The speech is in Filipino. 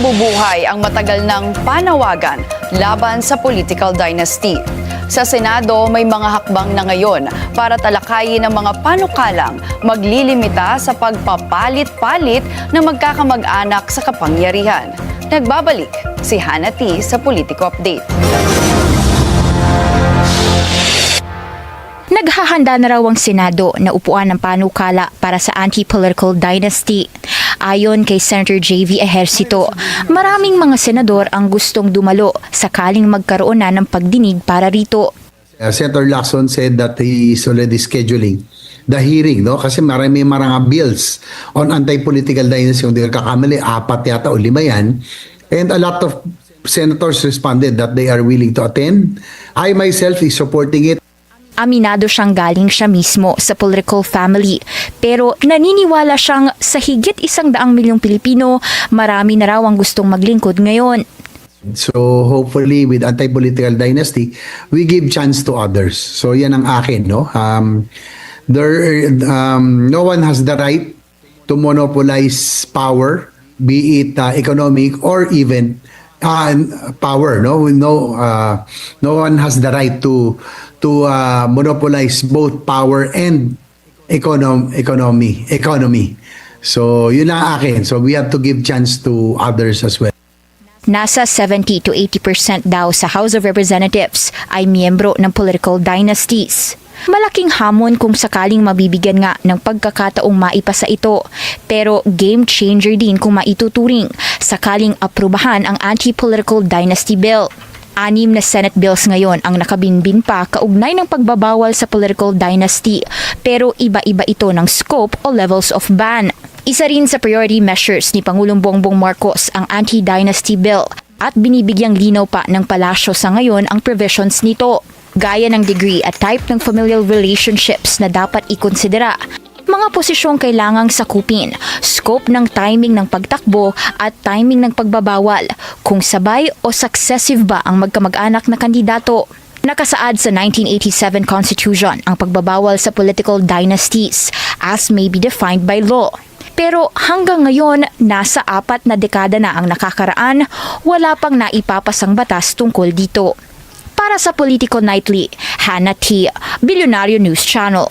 nabubuhay ang matagal ng panawagan laban sa political dynasty. Sa Senado, may mga hakbang na ngayon para talakayin ng mga panukalang maglilimita sa pagpapalit-palit ng magkakamag-anak sa kapangyarihan. Nagbabalik si Hannah T. sa Politico Update. Naghahanda na raw ang Senado na upuan ng panukala para sa anti-political dynasty. Ayon kay Senator J.V. Ejercito, maraming mga senador ang gustong dumalo sakaling magkaroon na ng pagdinig para rito. Senator Lacson said that he is already scheduling the hearing, no? Kasi marami mga bills on anti-political dynasty. Kung di ka kakamali, 4 yata o 5 yan. And a lot of senators responded that they are willing to attend. I myself is supporting it. Aminado siyang galing siya mismo sa political family. Pero naniniwala siyang sa higit 100 milyong Pilipino, marami na raw ang gustong maglingkod ngayon. So hopefully with anti-political dynasty, we give chance to others. So yan ang akin, no? No one has the right to monopolize power, be it economic or even power, no? No one has the right to monopolize both power and economy. So yun ang akin. So we have to give chance to others as well. Nasa 70 to 80% daw sa House of Representatives ay miyembro ng political dynasties. Malaking hamon kung sakaling mabibigyan nga ng pagkakataong maipasa ito, pero game changer din kung maituturing sakaling aprubahan ang anti-political dynasty bill. 6 na Senate bills ngayon ang nakabinbin pa kaugnay ng pagbabawal sa political dynasty, pero iba-iba ito ng scope o levels of ban. Isa rin sa priority measures ni Pangulong Bongbong Marcos ang anti-dynasty bill at binibigyang linaw pa ng palasyo sa ngayon ang provisions nito, gaya ng degree at type ng familial relationships na dapat ikonsidera, mga posisyong kailangang sakupin, scope ng timing ng pagtakbo at timing ng pagbabawal, kung sabay o successive ba ang magkamag-anak na kandidato. Nakasaad sa 1987 Constitution ang pagbabawal sa political dynasties as may be defined by law. Pero hanggang ngayon, nasa 4 na dekada na ang nakakaraan, wala pang naipapasang batas tungkol dito. Para sa Politico Nightly, Hannah T., Billionario News Channel.